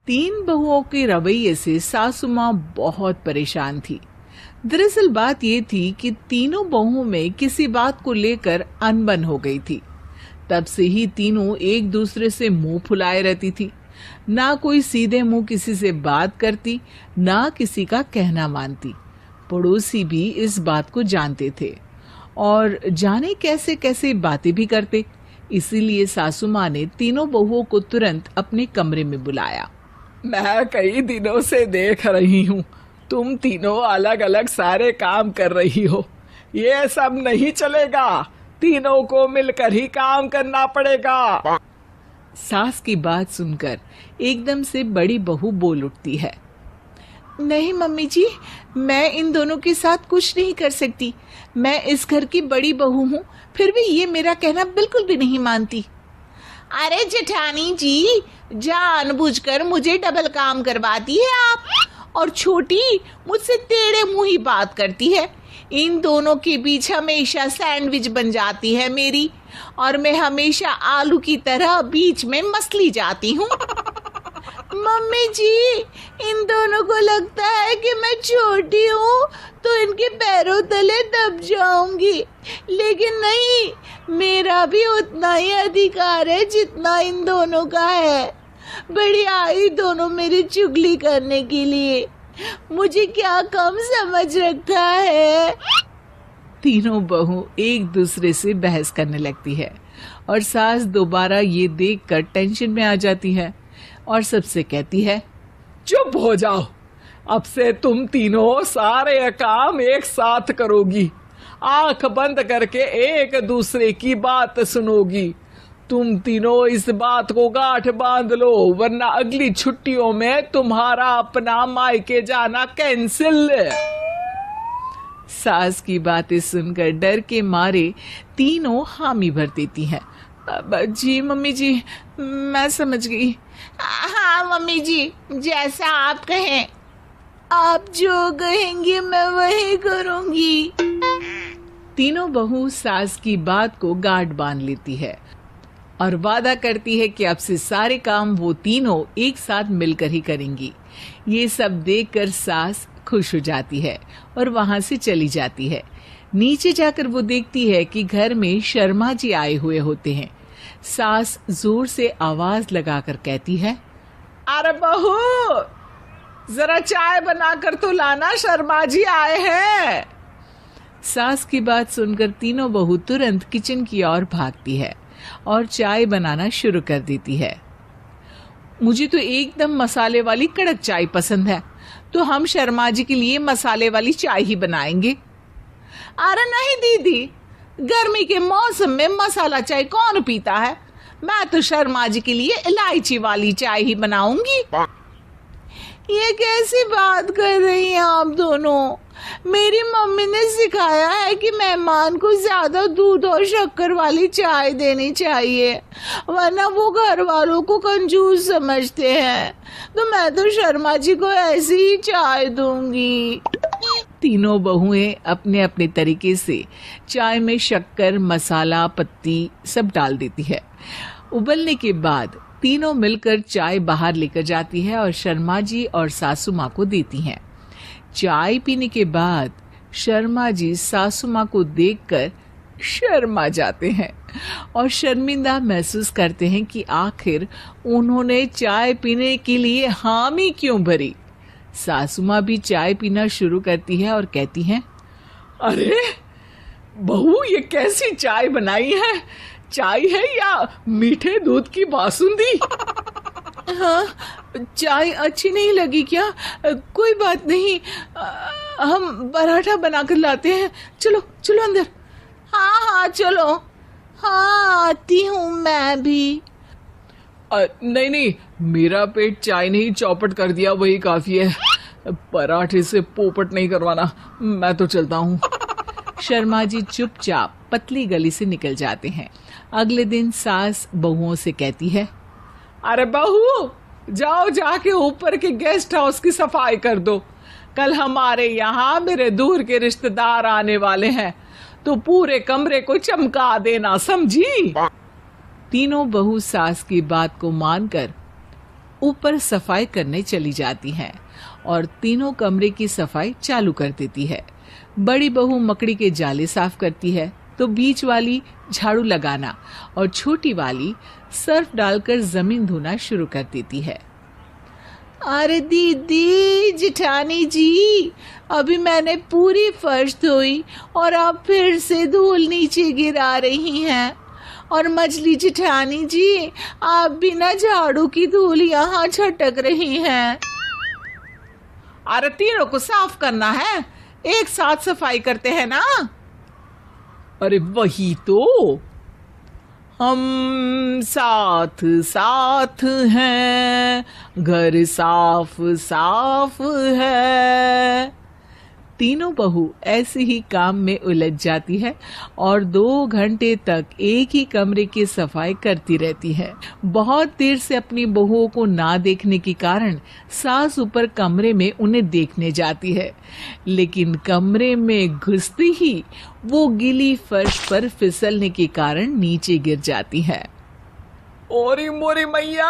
तीन बहुओं के रवैये से सासू माँ बहुत परेशान थी। दरअसल बात ये थी कि तीनों बहुओं में किसी बात को लेकर अनबन हो गई थी। तब से ही तीनों एक दूसरे से मुंह फुलाए रहती थी। ना कोई सीधे मुंह किसी से बात करती, ना किसी का कहना मानती। पड़ोसी भी इस बात को जानते थे और जाने कैसे कैसे बातें भी करते। इसीलिए सासू माँ ने तीनों बहुओं को तुरंत अपने कमरे में बुलाया। मैं कई दिनों से देख रही हूँ, तुम तीनों अलग अलग सारे काम कर रही हो। ये सब नहीं चलेगा, तीनों को मिलकर ही काम करना पड़ेगा। सास की बात सुनकर एकदम से बड़ी बहू बोल उठती है। नहीं मम्मी जी, मैं इन दोनों के साथ कुछ नहीं कर सकती। मैं इस घर की बड़ी बहू हूँ, फिर भी ये मेरा कहना बिल्कुल भी नहीं मानती। अरे जेठानी जी, जानबूझकर मुझे डबल काम करवाती है आप, और छोटी मुझसे टेढ़े मुंह ही बात करती है। इन दोनों के बीच हमेशा सैंडविच बन जाती है मेरी, और मैं हमेशा आलू की तरह बीच में मसली जाती हूँ। मम्मी जी, इन दोनों को लगता है कि मैं छोटी हूँ तो इनके पैरों तले दब जाऊंगी, लेकिन नहीं, मेरा भी उतना ही अधिकार है जितना इन दोनों का है। बढ़िया आई दोनों मेरी चुगली करने के लिए, मुझे क्या कम समझ रखा है। तीनों बहू एक दूसरे से बहस करने लगती है और सास दोबारा ये देखकर टेंशन में आ जाती है और सबसे कहती है, चुप हो जाओ, अब से तुम तीनों सारे काम एक साथ करोगी, आंख बंद करके एक दूसरे की बात सुनोगी। तुम तीनों इस बात को गांठ बांध लो, वरना अगली छुट्टियों में तुम्हारा अपना मायके जाना कैंसिल। सास की बातें सुनकर डर के मारे तीनों हामी भर देती हैं। जी मम्मी जी, मैं समझ गई। हाँ मम्मी जी, जैसा आप कहें। आप जो कहेंगे मैं वही करूंगी। तीनों बहू सास की बात को गांठ बांध लेती है और वादा करती है कि अब से सारे काम वो तीनों एक साथ मिलकर ही करेंगी। ये सब देखकर सास खुश हो जाती है और वहां से चली जाती है। नीचे जाकर वो देखती है कि घर में शर्मा जी आए हुए होते हैं। सास जोर से आवाज लगाकर कहती है, अरे बहू, जरा चाय बनाकर तो लाना, शर्मा जी आए हैं। सास की बात सुनकर तीनों बहू तुरंत किचन की ओर भागती है और चाय बनाना शुरू कर देती है। मुझे तो एकदम मसाले वाली कड़क चाय पसंद है, तो हम शर्मा जी के लिए मसाले वाली चाय ही बनाएंगे। अरे नहीं दीदी, गर्मी के मौसम में मसाला चाय कौन पीता है? मैं तो शर्मा जी के लिए इलायची वाली चाय ही बनाऊंगी। ये कैसी बात कर रही हैं आप दोनों? मेरी मम्मी ने सिखाया है कि मेहमान को ज्यादा दूध और शक्कर वाली चाय देनी चाहिए, वरना वो घर वालों को कंजूस समझते हैं। तो मैं तो शर्मा जी को ऐसी ही चाय दूंगी। तीनों बहुएं अपने अपने तरीके से चाय में शक्कर, मसाला, पत्ती सब डाल देती है। उबलने के बाद तीनों मिलकर चाय बाहर लेकर जाती है और शर्मा जी और सासू माँ को देती हैं। चाय पीने के बाद शर्मा जी सासू माँ को देखकर शर्मा जाते हैं और शर्मिंदा महसूस करते हैं कि आखिर उन्होंने चाय पीने के लिए हामी क्यों भरी। सासू माँ भी चाय पीना शुरू करती है और कहती हैं, अरे बहू, ये कैसी चाय बनाई है? चाय है या मीठे दूध की बासुंदी? हाँ, चाय अच्छी नहीं लगी क्या? कोई बात नहीं, हम पराठा बनाकर लाते हैं। चलो चलो अंदर। हाँ हाँ चलो। हाँ आती हूँ मैं भी। नहीं नहीं, मेरा पेट चाय ने ही चौपट कर दिया, वही काफी है। पराठे से पोपट नहीं करवाना, मैं तो चलता हूँ। शर्मा जी चुपचाप पतली गली से निकल जाते हैं। अगले दिन सास बहुओं से कहती है, अरे बहू, जाओ जाके ऊपर के गेस्ट हाउस की सफाई कर दो। कल हमारे यहाँ मेरे दूर के रिश्तेदार आने वाले हैं, तो पूरे कमरे को चमका देना, समझी? तीनों बहू सास की बात को मानकर ऊपर सफाई करने चली जाती हैं और तीनों कमरे की सफाई चालू कर देती है। बड़ी बहू मकड़ी के जाले साफ करती है तो बीच वाली झाड़ू लगाना और छोटी वाली सर्फ डालकर जमीन धोना शुरू कर देती है। अरे दीदी जिठानी जी, अभी मैंने पूरी फर्श धोई और आप फिर से धूल नीचे गिरा रही हैं। और मछली जिठानी जी, आप बिना झाड़ू की धूल यहाँ छटक रही हैं। अरे तीनों को साफ करना है, एक साथ सफाई करते हैं ना। अरे वही तो, हम साथ साथ हैं, घर साफ साफ है। तीनों बहू ऐसे ही काम में उलझ जाती है और 2 घंटे तक एक ही कमरे की सफाई करती रहती है। बहुत देर से अपनी बहुओं को ना देखने के कारण सास ऊपर कमरे में उन्हें देखने जाती है, लेकिन कमरे में घुसती ही वो गीली फर्श पर फिसलने के कारण नीचे गिर जाती है। ओरी मोरी मैया,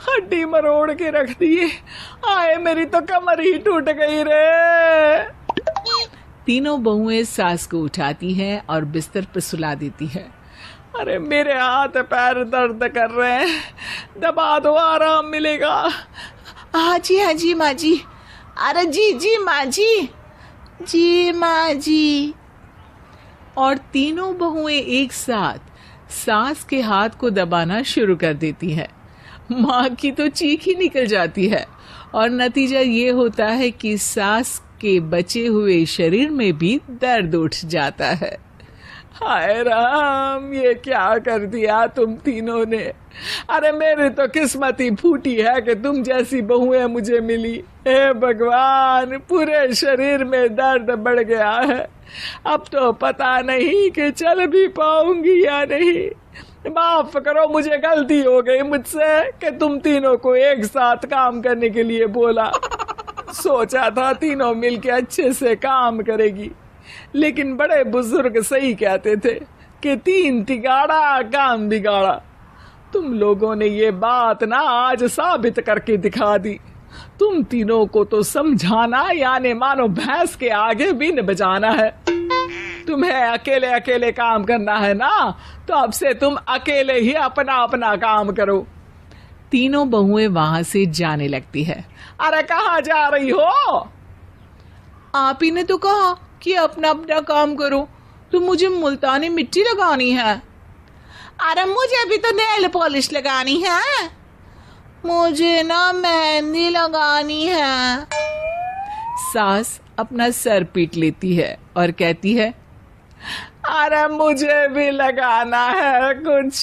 हड्डी मरोड़ के रख दी। आए मेरी तो कमर ही टूट गई रे। तीनों बहुएं सास को उठाती हैं और बिस्तर पर सुला देती है। अरे मेरे हाथ पैर दर्द कर रहे हैं, दबा दो, आराम मिलेगा। हाँ जी माँ जी। अरे जी माँ जी माँ जी। और तीनों बहुएं एक साथ सास के हाथ को दबाना शुरू कर देती है। माँ की तो चीख ही निकल जाती है और नतीजा ये होता है कि सास के बचे हुए शरीर में भी दर्द उठ जाता है। हाय राम, ये क्या कर दिया तुम तीनों ने। अरे मेरी तो किस्मत ही फूटी है कि तुम जैसी बहुएं मुझे मिली। हे भगवान, पूरे शरीर में दर्द बढ़ गया है। अब तो पता नहीं कि चल भी पाऊंगी या नहीं। माफ करो, मुझे गलती हो गई मुझसे कि तुम तीनों को एक साथ काम करने के लिए बोला। सोचा था तीनों मिलके अच्छे से काम करेगी, लेकिन बड़े बुजुर्ग सही कहते थे कि 3 तिगाड़ा काम बिगाड़ा। तुम लोगों ने ये बात ना आज साबित करके दिखा दी। तुम तीनों को तो समझाना यानी मानो भैंस के आगे बीन बजाना है। तुम्हें अकेले अकेले काम करना है ना, तो अब से तुम अकेले ही अपना अपना काम करो। तीनों बहुएं वहां से जाने लगती है। अरे कहाँ जा रही हो? आप ही ने तो कहा कि अपना अपना काम करो, तो मुझे मुल्तानी मिट्टी लगानी है। अरे मुझे भी तो नेल पॉलिश लगानी है। मुझे ना मेहंदी लगानी है। सास अपना सर पीट लेती है और कहती है, अरे मुझे भी लगाना है कुछ।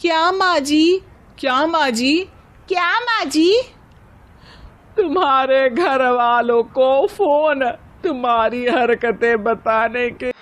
क्या माँ जी? क्या माँ जी? क्या माँ जी? तुम्हारे घर वालों को फोन तुम्हारी हरकतें बताने के